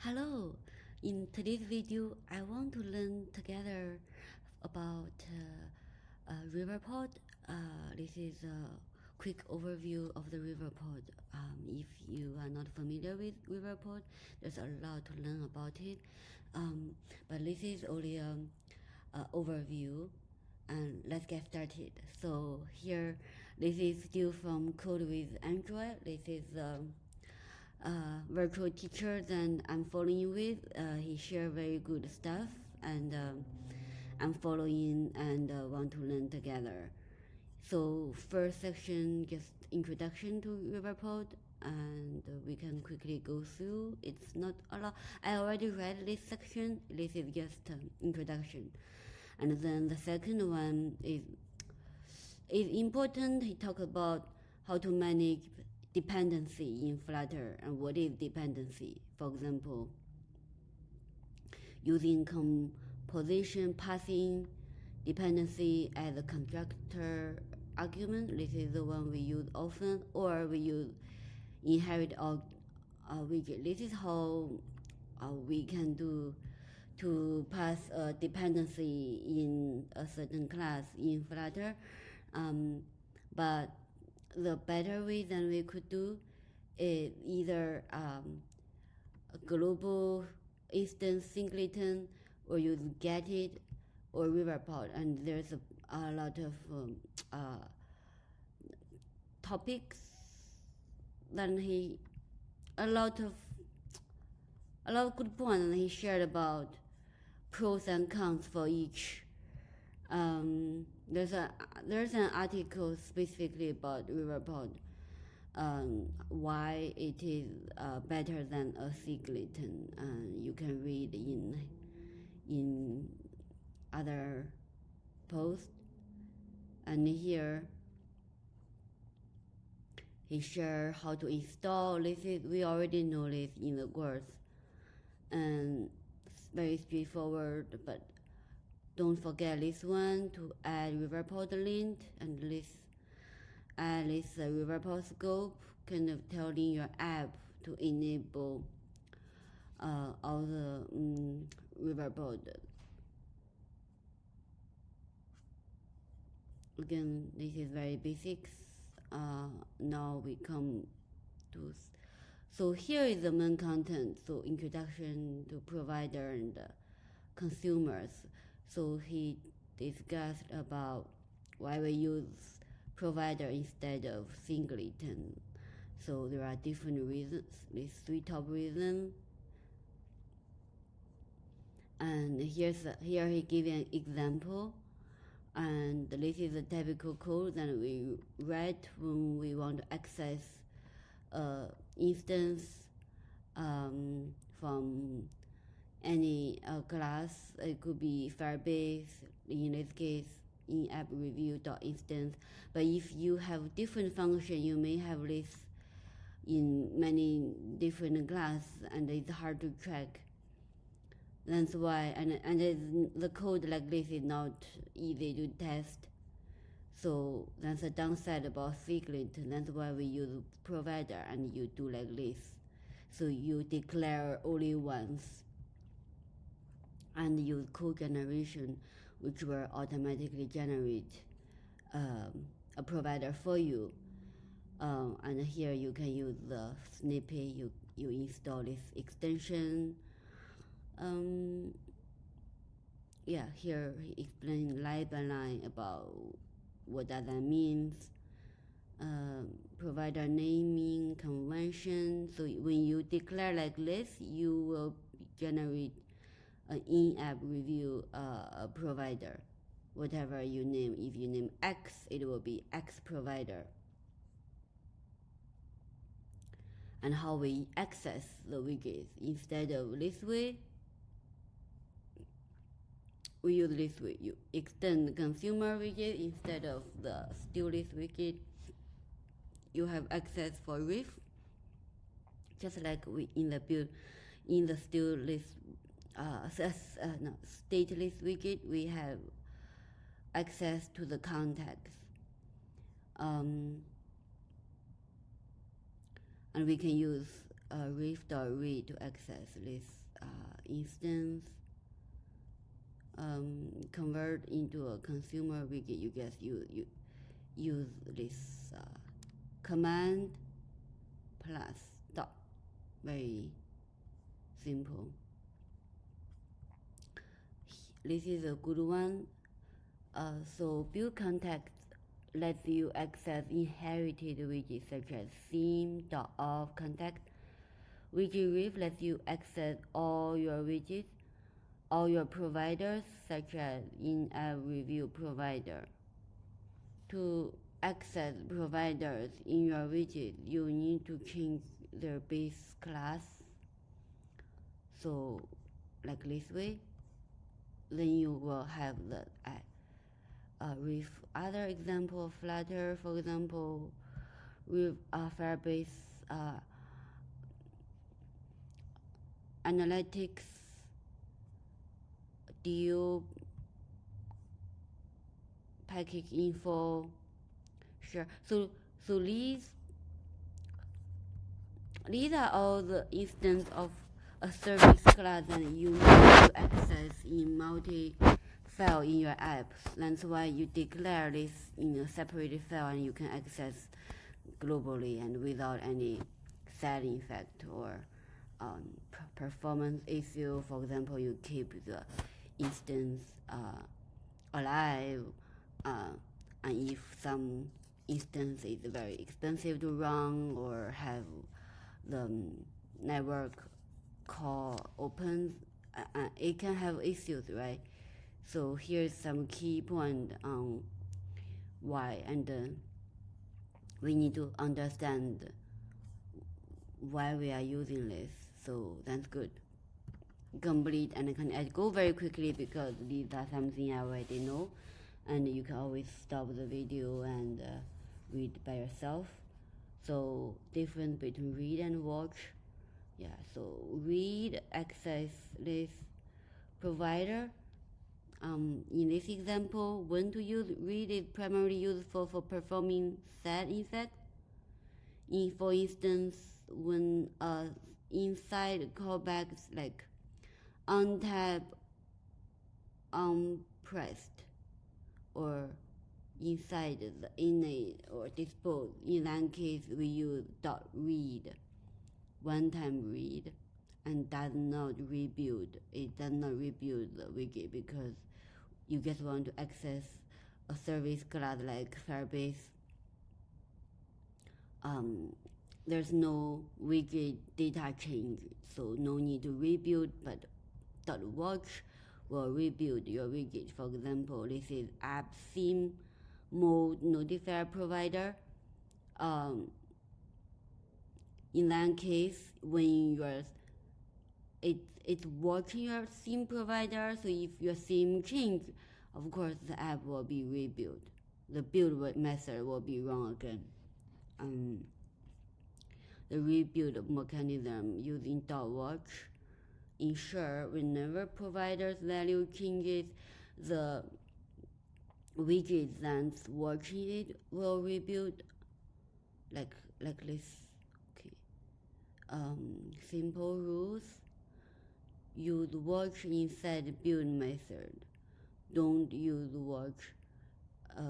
Hello, in today's video I want to learn together about Riverpod. This is a quick overview of the Riverpod. If you are not familiar with Riverpod, there's a lot to learn about it, but this is only an overview, and let's get started. So here, this is still from CodeWithAndrea. This is virtual teacher that I'm following with. He share very good stuff, and I'm following and want to learn together. So first section, just introduction to Riverpod, and we can quickly go through. It's not a lot. I already read this section. This is just introduction, and then the second one is important. He talked about how to manage dependency in Flutter and what is dependency. For example, using composition passing dependency as a constructor argument. This is the one we use often, or we use inherit widget. This is how we can do to pass a dependency in a certain class in Flutter. But the better way than we could do is either a global instance singleton, or use get it or Riverpod, and there's a lot of topics. Then a lot of good points that he shared about pros and cons for each. There's an article specifically about Riverpod, why it is better than a singleton. You can read in other posts. And here he shared how to install. This is, we already know this in the course, and it's very straightforward, but don't forget this one, to add Riverpod lint, and add this Riverpod scope, kind of telling your app to enable all the Riverpod. Again, this is very basics. Now we come to, so here is the main content. So introduction to provider and consumers. So he discussed about why we use provider instead of singleton. So there are different reasons, these three top reasons. And here he gave an example, and this is a typical code that we write when we want to access instance from any class. It could be Firebase, in this case in-app review.instance. But if you have different function, you may have this in many different class, and it's hard to track. That's why, and the code like this is not easy to test. So that's a downside about singleton. That's why we use provider, and you do like this. So you declare only once, and use code generation, which will automatically generate a provider for you. And here you can use the snippet. You install this extension. Yeah, here he explained line by line about what that means. Provider naming convention. So when you declare like this, you will generate an in-app review provider, whatever you name. If you name X, it will be X provider. And how we access the widgets, instead of this way, we use this way. You extend the consumer widget instead of the still list widget. You have access for Riff, just like we in the build in the still list stateless widget, we have access to the context, and we can use ref.read to access this instance. Convert into a consumer widget. You guess you use this command plus dot. Very simple. This is a good one. So build context lets you access inherited widgets such as theme.of context. Widget ref lets you access all your widgets, all your providers such as in-app review provider. To access providers in your widget, you need to change their base class. So like this way, then you will have the with other example of Flutter, for example, with Firebase analytics, deal, package info, sure. So these are all the instances of a service class that you need to access in multi-file in your apps. That's why you declare this in a separated file and you can access globally and without any side effect or performance issue. For example, you keep the instance alive, and if some instance is very expensive to run or have the network call open, it can have issues, right? So here's some key point on why, and we need to understand why we are using this. So that's good. Complete, and I go very quickly because these are something I already know, and you can always stop the video and read by yourself. So difference between read and watch. Yeah, so read access this provider. In this example, when to use read is primarily useful for performing set effect. For instance, when inside callbacks like untap, unpressed, or inside the init or dispose. In that case, we use .read, one-time read, and does not rebuild. It does not rebuild the widget because you just want to access a service class like Firebase. There's no widget data change, so no need to rebuild, but .watch will rebuild your widget. For example, this is app theme mode notifier provider. In that case, when it's watching your theme provider, so if your theme change, of course the app will be rebuilt. The build method will be run again. The rebuild mechanism using .watch ensure whenever provider's value changes, the widget that's watching it will rebuild like this. Okay. Simple rules. Use watch inside build method. Don't use watch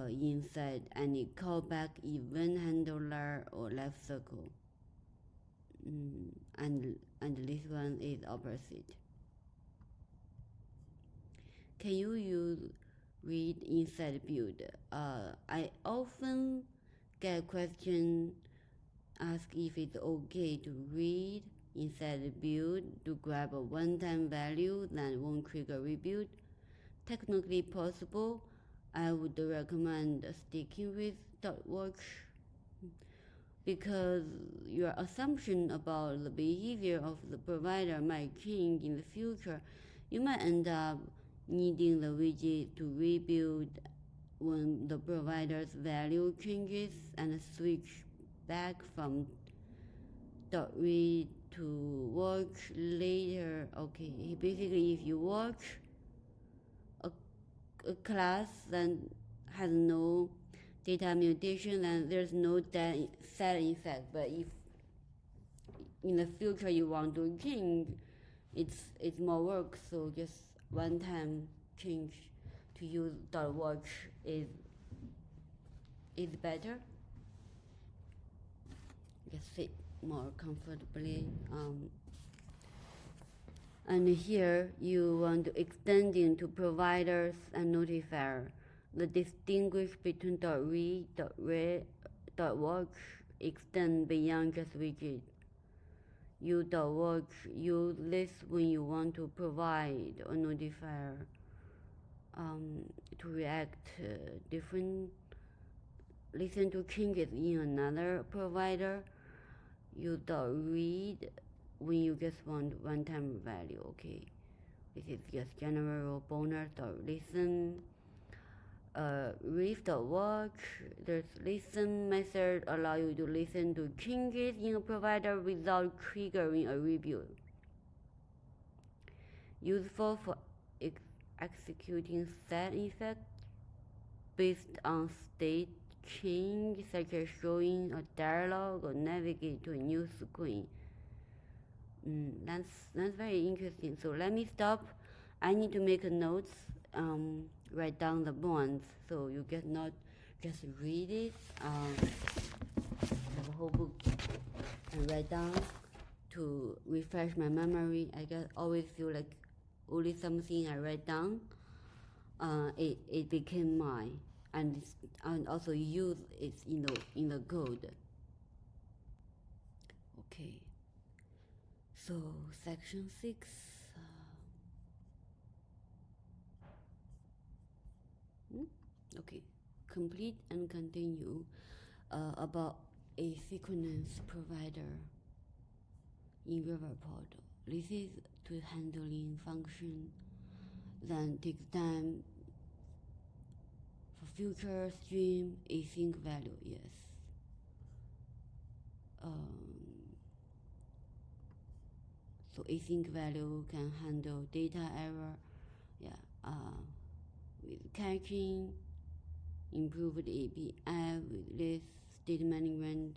inside any callback event handler or left circle. And this one is opposite. Can you use read inside build? I often get question asked if it's okay to read inside build to grab a one-time value that won't trigger rebuild. Technically possible. I would recommend sticking with .watch because your assumption about the behavior of the provider might change in the future. You might end up needing the widget to rebuild when the provider's value changes and switch back from .read to watch later. Okay, basically if you watch a class that has no data mutation, then there's no side effect. But in the future you want to change, it's more work. So just one time change to use .watch is better. Just sit more comfortably. And here you want to extend into providers and notifier. The distinguish between .read, .read, .watch extend beyond just widget. You .watch use this when you want to provide a notifier to react different, listen to changes in another provider. You .read when you just want one-time value. Okay, this is just general bonus. Listen. Read.watch, there's listen method allow you to listen to changes in a provider without triggering a review. Useful for executing set effects based on state change, such as showing a dialog or navigate to a new screen. That's very interesting. So let me stop. I need to make a notes. Write down the bonds so you get not just read it. Have a whole book and write down to refresh my memory. I just always feel like only something I write down, it became mine, and also use it in the code. Okay. So section 6. Okay, complete and continue about asynchronous provider in Riverpod. This is to handling function, then takes time for future stream async value. Yes. So async value can handle data error. Yeah. With caching. Improved API with this state management.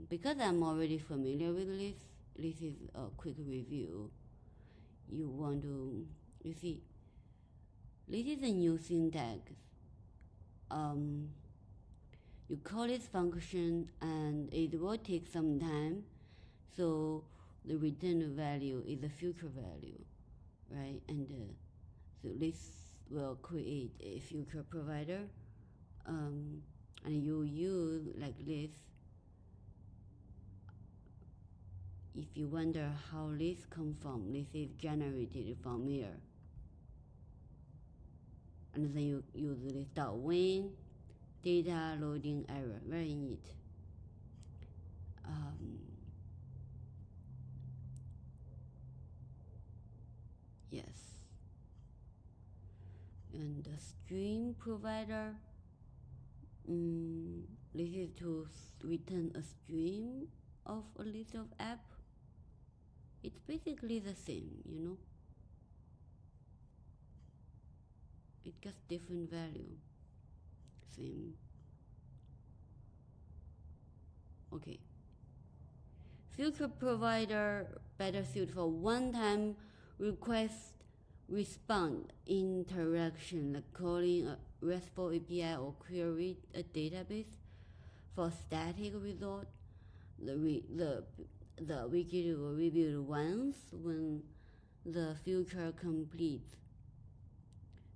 Because I'm already familiar with this is a quick review. You see, this is a new syntax. You call this function and it will take some time, so the return value is a future value, right? And so this will create a future provider, and you use like this. If you wonder how this comes from, this is generated from here, and then you use this .win data loading error. Very neat. Yes. And the stream provider, this is to return a stream of a list of app. It's basically the same, It gets different value. Same. Okay. Future provider better suited for one-time request response interaction, like calling a RESTful API or query a database. For static result, the widget will rebuild once when the future completes.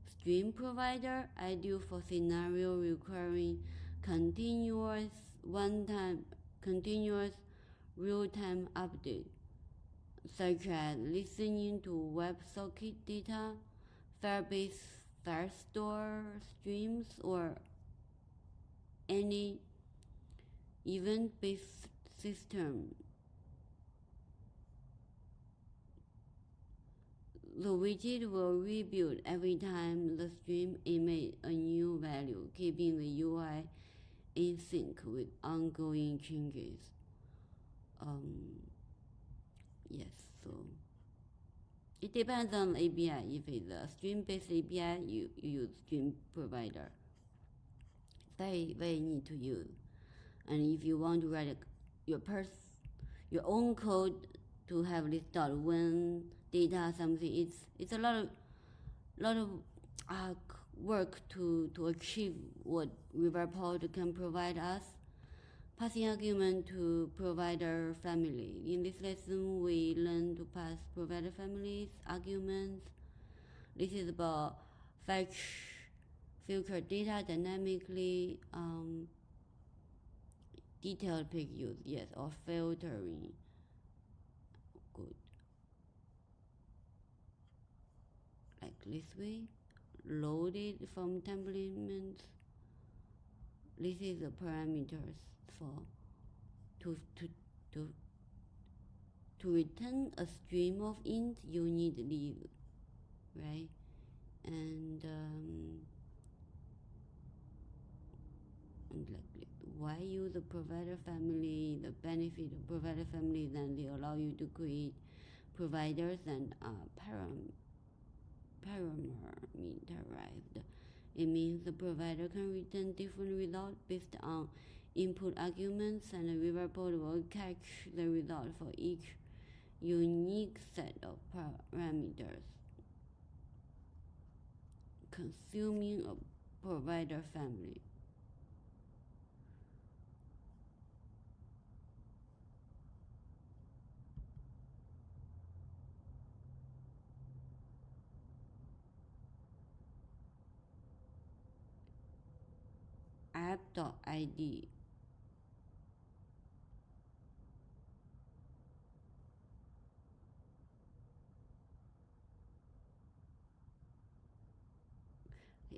Stream provider ideal for scenario requiring continuous real-time update, such as listening to WebSocket data, Firebase Firestore streams, or any event-based system. The widget will rebuild every time the stream emits a new value, keeping the UI in sync with ongoing changes. Yes, so it depends on the API. If it's a stream-based API, you use stream provider. Very, very neat to use. And if you want to write your own code to have this dot when data something. It's a lot of work to achieve what Riverpod can provide us. Passing argument to provider family. In this lesson, we learn to pass provider families arguments. This is about fetch filter data dynamically, detailed page use, yes, or filtering. Good. Like this way, loaded from templates. This is the parameters for to return a stream of int. You need leave, right? And like why use the provider family? The benefit of provider family, then they allow you to create providers and parameterized. It means the provider can return different results based on input arguments, and the Riverpod will catch the result for each unique set of parameters, consuming a provider family. app.id.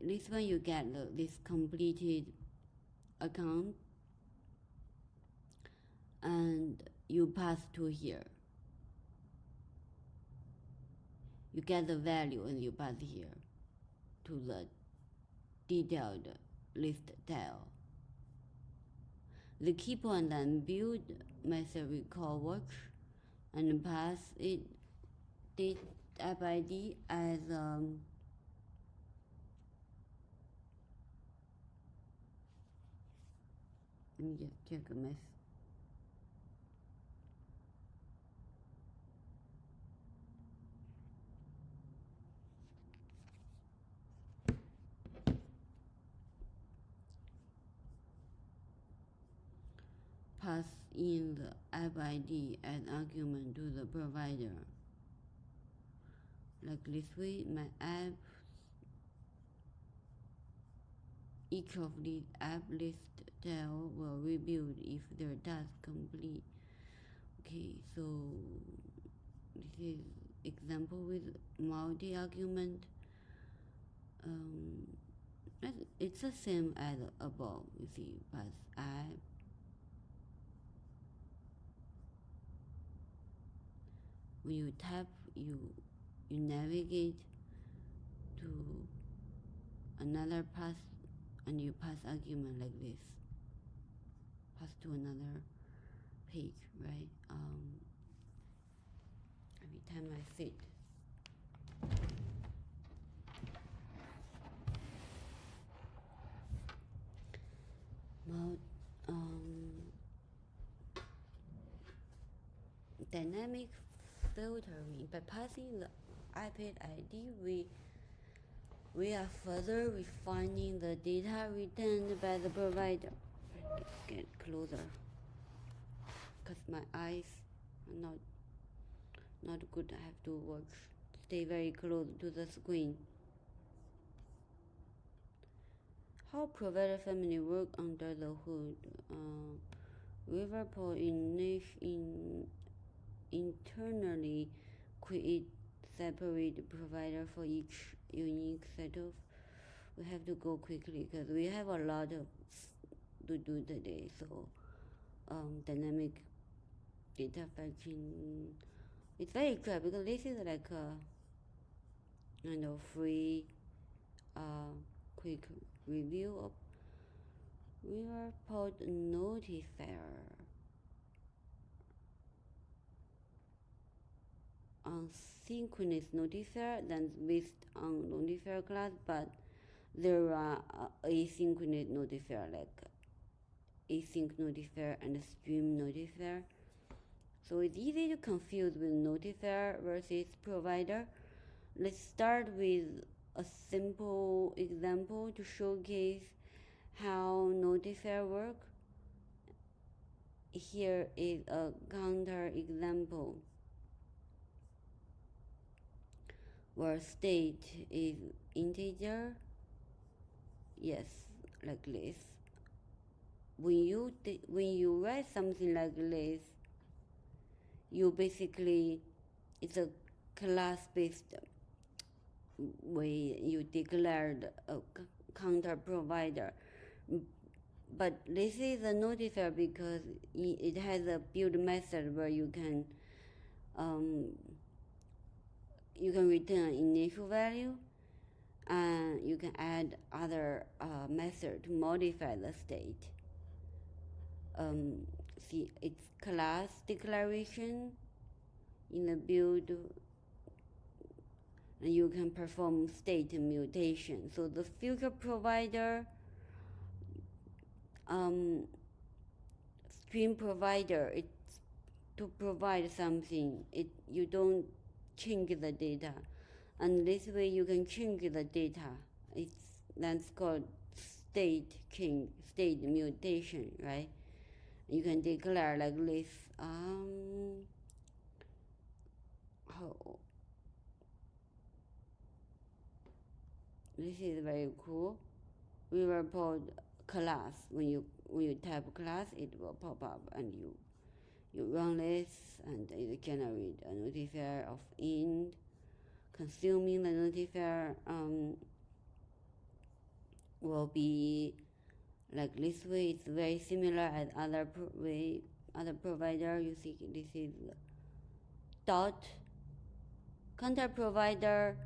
This one you get this completed account, and you pass to here. You get the value and you pass here to the detailed list tail. The keep on then build method we call work and pass it app ID as let me just check a mess. Pass in the app ID as argument to the provider. Like this way, my app, each of these app list tail will rebuild if their task complete. Okay, so this is example with multi-argument. It's the same as above. You see, pass app. When you tap, you navigate to another path, and you pass argument like this. Pass to another page, right? Every time I sit. Dynamic filtering. By passing the iPad ID, we are further refining the data returned by the provider. Get closer, because my eyes are not good. I have to stay very close to the screen. How provider family work under the hood? Riverpod internally create separate provider for each unique set of. We have to go quickly because we have a lot of to do today. So dynamic data fetching, it's very good because this is like a kind of free quick review of Riverpod notifier. Asynchronous notifier that's based on notifier class, but there are asynchronous notifier like async notifier and stream notifier. So it's easy to confuse with notifier versus provider. Let's start with a simple example to showcase how notifier work. Here is a counter example where state is integer. Yes, like this. When you write something like this, you basically, it's a class-based way you declared a counter provider. But this is a notifier because it has a build method where you can return an initial value, and you can add other method to modify the state. See, it's class declaration in the build, and you can perform state mutation. So the future provider, stream provider, it's to provide something. You don't change the data, and this way you can change the data. That's called state change, state mutation, right? You can declare like this. This is very cool. Riverpod class. When you type class, it will pop up, and you run this, and it generates a notifier of int. Consuming the notifier will be like this way. It's very similar as other provider. You see, this is dot counter provider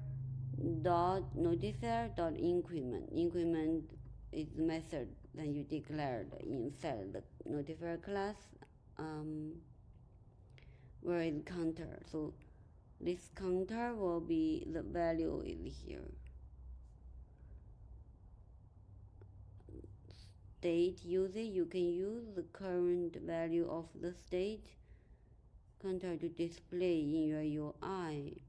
dot notifier dot increment. Increment is the method that you declared inside the notifier class, where is counter. So this counter will be, the value is here. State user, you can use the current value of the state counter to display in your UI.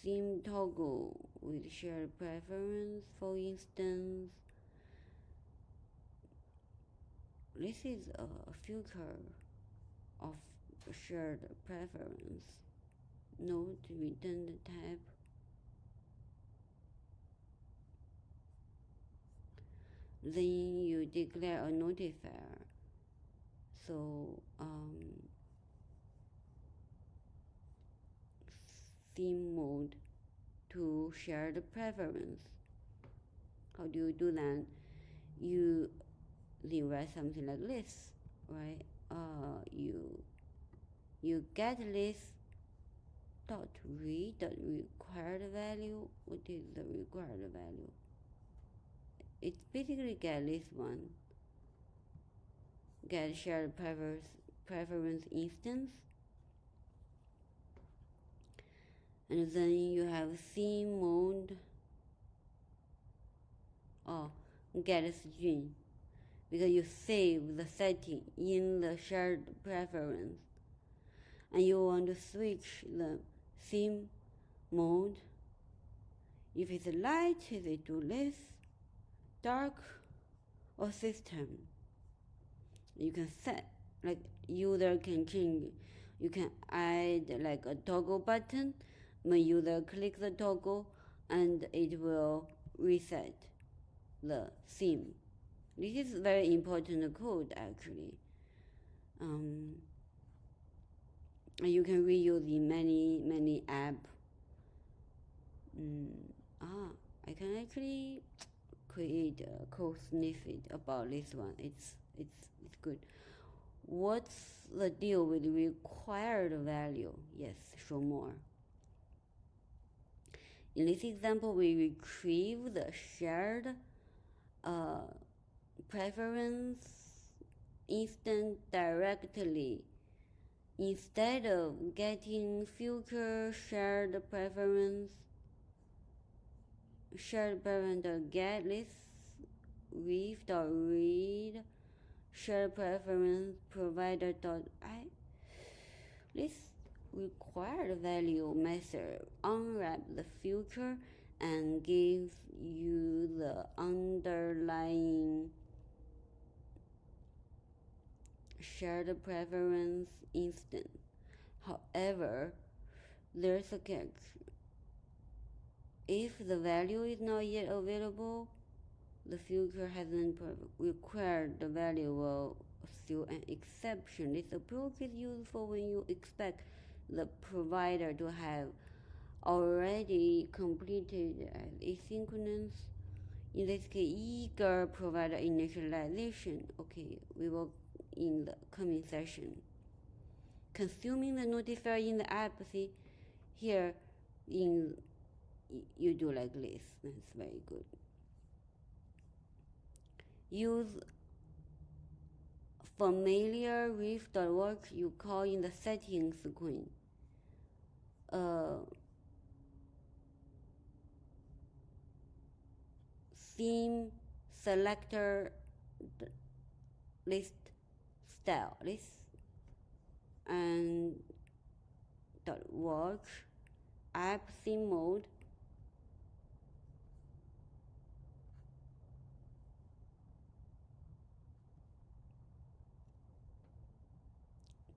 Theme toggle with shared preference, for instance. This is a future of shared preference. Note return the type. Then you declare a notifier. So theme mode to share the preference. How do you do that? You write something like this, right? You get this dot read dot required value. What is the required value? It's basically get this one. Get shared preference instance. And then you have theme mode. Get string, because you save the setting in the shared preference, and you want to switch the theme mode. If it's light, they do this, dark, or system. You can set, like user can change. You can add like a toggle button. When user clicks the toggle, and it will reset the theme. This is very important code actually. You can reuse in many apps. I can actually create a code snippet about this one. It's good. What's the deal with required value? Yes, show more. In this example, we retrieve the shared preference instance directly instead of getting future shared preference shared parent get list read shared preference provider this required value method unwrap the future and gives you the underlying shared preference instant. However, there's a catch. If the value is not yet available, the future hasn't required the value will still an exception. This approach is useful when you expect the provider to have already completed asynchronous, in this case, eager provider initialization. Okay, we will in the coming session. Consuming the notifier in the app, see here in you do like this. That's very good. Use familiar riff.work you call in the settings screen. Theme selector list style list and .work app theme mode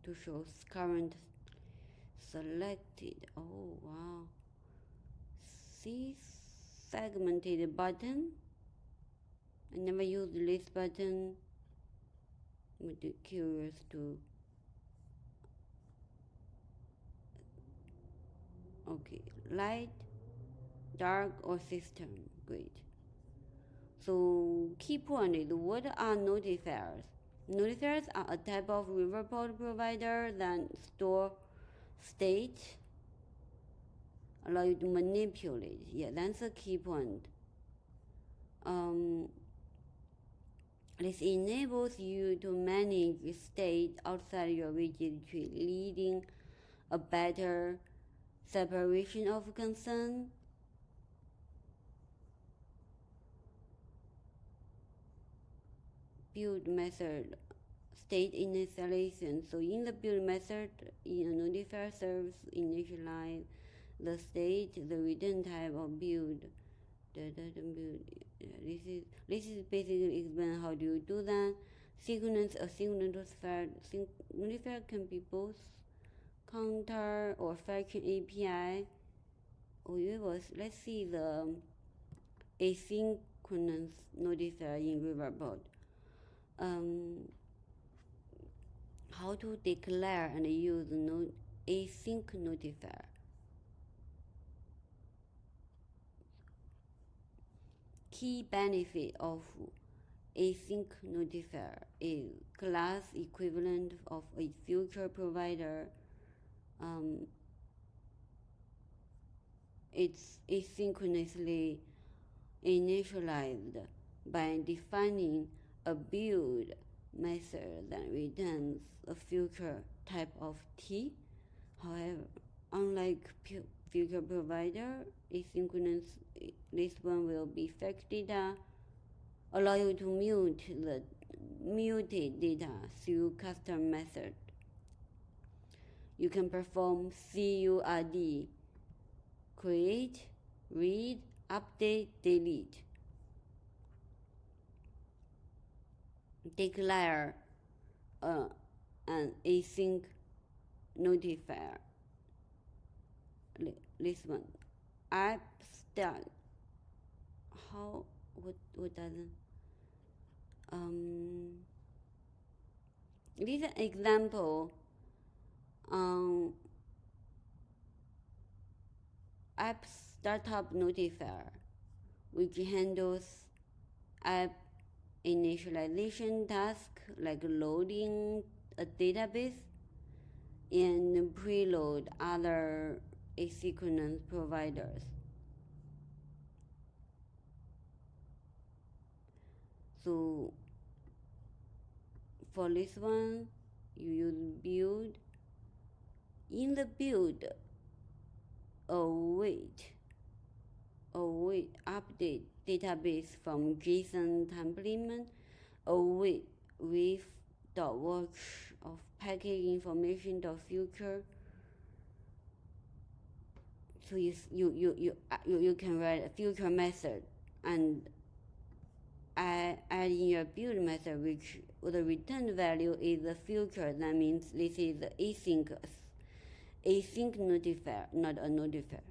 to show current selected. Oh wow. See segmented button. I never used this button. I'm curious to. Okay, light, dark, or system. Great. So key point is, what are notifiers? Notifiers are a type of Riverpod provider that store state, allow you to manipulate. Yeah, that's a key point. This enables you to manage state outside your rigid tree, leading a better separation of concern. Build method, state initialization. So in the build method, in a notifier serves initialize the state, the return type of build. This is basically explain how do you do that. Synchronous, asynchronous notifier can be both counter or function API. Let's see the asynchronous notifier in Riverpod. How to declare and use async notifier. Key benefit of async notifier is class equivalent of a future provider. It's asynchronously initialized by defining a build method that returns a future type of T. However, unlike future provider, asynchronous, this one will be fetch data, allow you to mute the muted data through custom method. You can perform CURD, create, read, update, delete. Declare an async notifier. This one. App start. What doesn't? This is an example. App startup notifier, which handles app initialization task like loading a database and preload other asynchronous providers. So for this one, you use build. In the build, await update database from JSON template, await with.watch of package information future. So you can write a future method and add in your build method, which the return value is the future. That means this is the async notifier, not a notifier.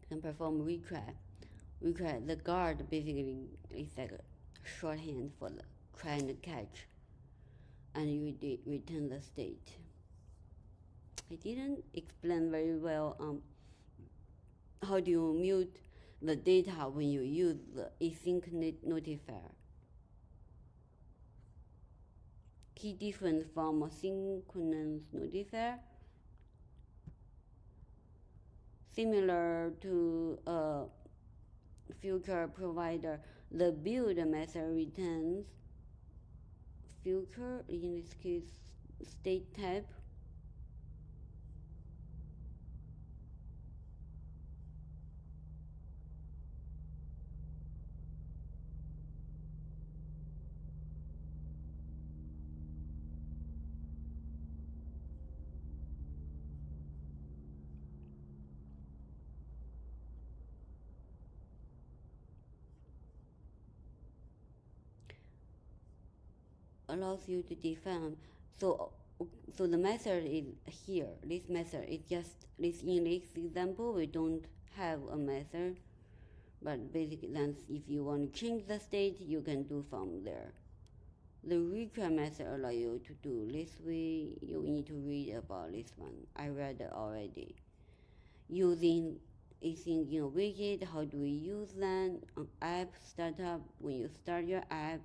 Can perform retry. The guard basically is like a shorthand for the try and catch, and you return the state. I didn't explain very well how do you mute the data when you use the async notifier. Key difference from a synchronous notifier. Similar to a future provider, the build method returns future, in this case state type. Allows you to define. So the method is here. This method is just this. In this example, we don't have a method, but basically, that's if you want to change the state, you can do from there. The retry method allow you to do this way. You need to read about this one. I read it already. Using async widget. How do we use that? On app startup, when you start your app.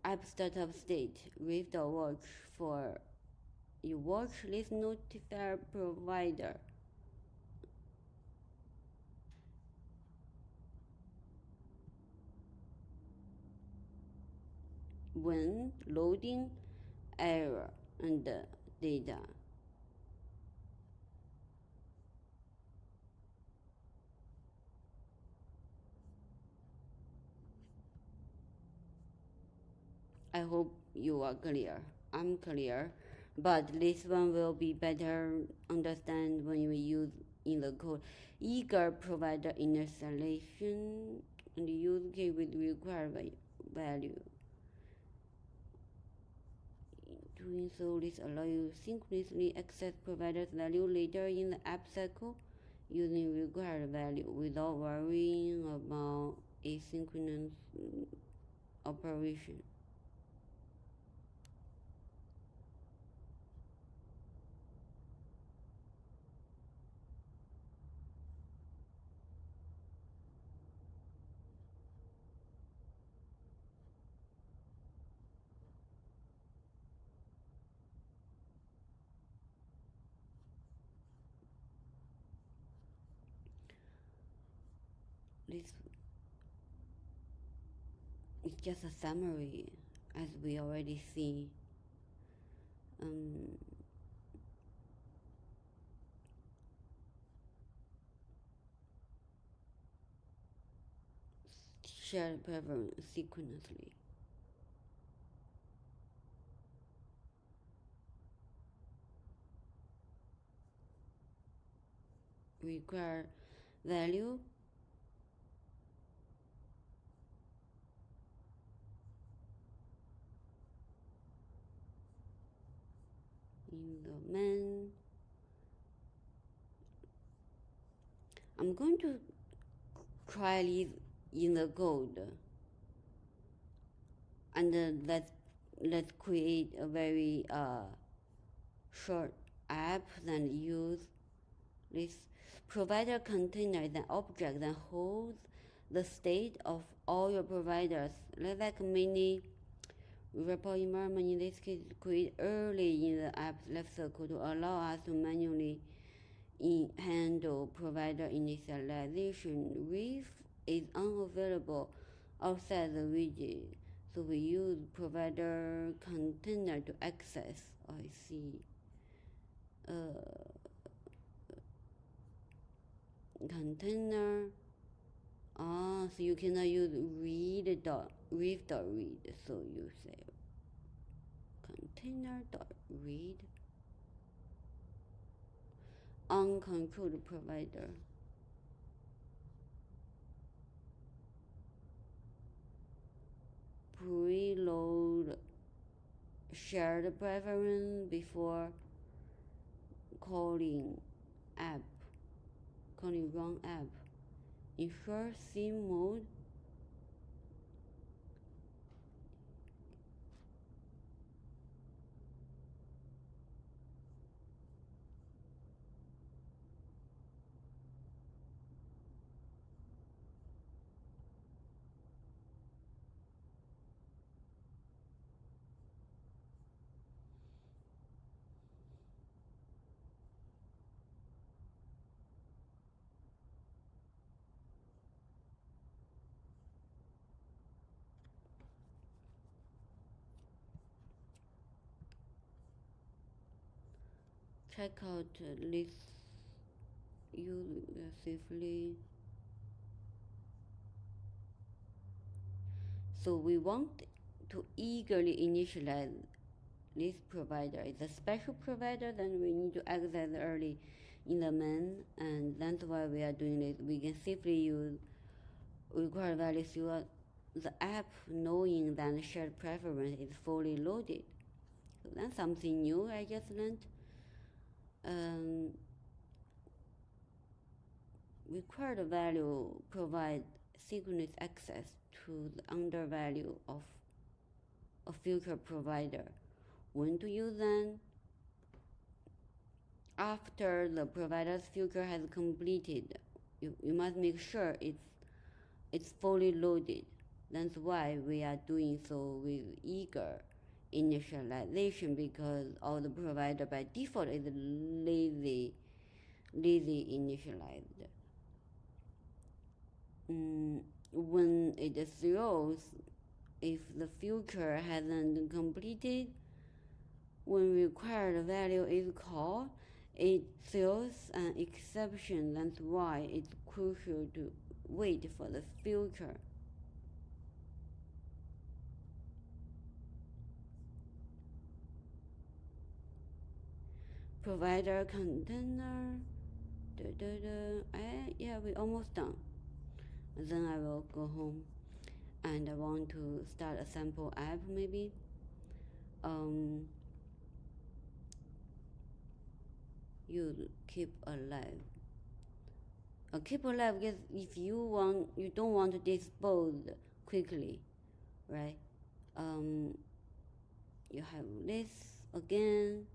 App startup state, with.watch for you watch this notifier provider. When loading error and data. I hope you are clear. I'm clear, but this one will be better understand when we use in the code. Eager provider installation and use case with required value. Doing so, this allows you synchronously access provider's value later in the app cycle using required value without worrying about asynchronous operation. This is just a summary, as we already see. Shared preference synchronously. Require value in the main. I'm going to try this in the code, and let's create a very short app that use this provider container is an object that holds the state of all your providers. Like many Riverpod environment, in this case, create early in the app lifecycle to allow us to manually handle provider initialization. Ref is unavailable outside the widget, so we use provider container to access. I see. container. So you cannot use read dot read, so you say container dot read uncontrolled provider. Preload shared preference before calling run app. Ensure theme mode. Check out list use safely. So we want to eagerly initialize this provider. It's a special provider, then we need to access early in the main, and that's why we are doing this. We can safely use required values throughout the app, knowing that shared preference is fully loaded. So that's something new I just learned. Required value provide synchronous access to the under value of a future provider. When to use them? After the provider's future has completed, you must make sure it's fully loaded. That's why we are doing so with eager initialization, because all the provider by default is lazy initialized. When it throws, if the future hasn't completed, when required value is called, it throws an exception. That's why it's crucial to wait for the future. Provider container. Yeah, we're almost done. Then I will go home and I want to start a sample app maybe. You keep alive. Keep alive because if you don't want to dispose quickly, right? You have this again.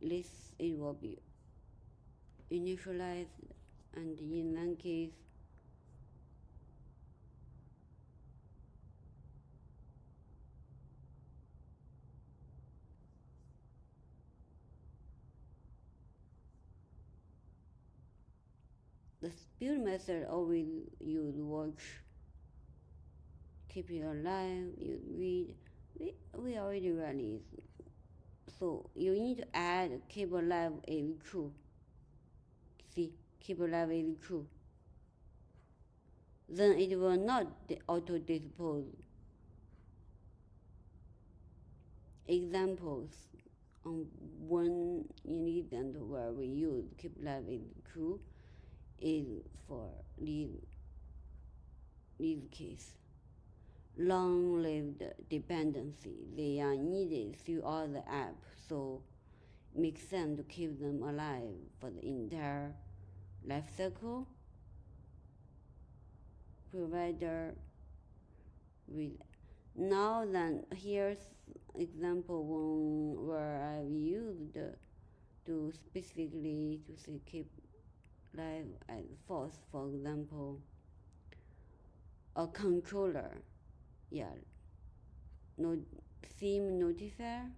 This it will be initialized, and in that case, the build method always use watch, keep it alive, you read. We already run it. So you need to add keep alive is true. See, keep alive is true. Then it will not auto dispose. Examples on one incident where we use keep alive is true is for this case. Long-lived dependency. They are needed throughout the app, so it makes sense to keep them alive for the entire life cycle. Provider with now then here's example one where I've used to specifically to say keep live as false. For example, a controller, theme notifier.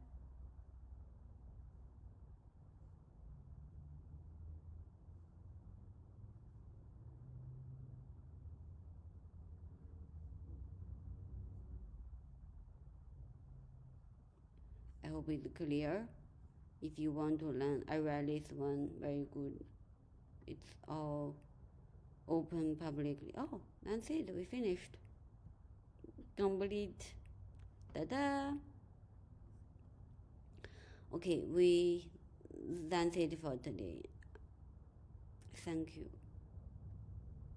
hope it's clear. If you want to learn, I read this one, very good. It's all open publicly. Oh, that's it, we finished. Complete. Ta-da! Okay, that's it for today. Thank you.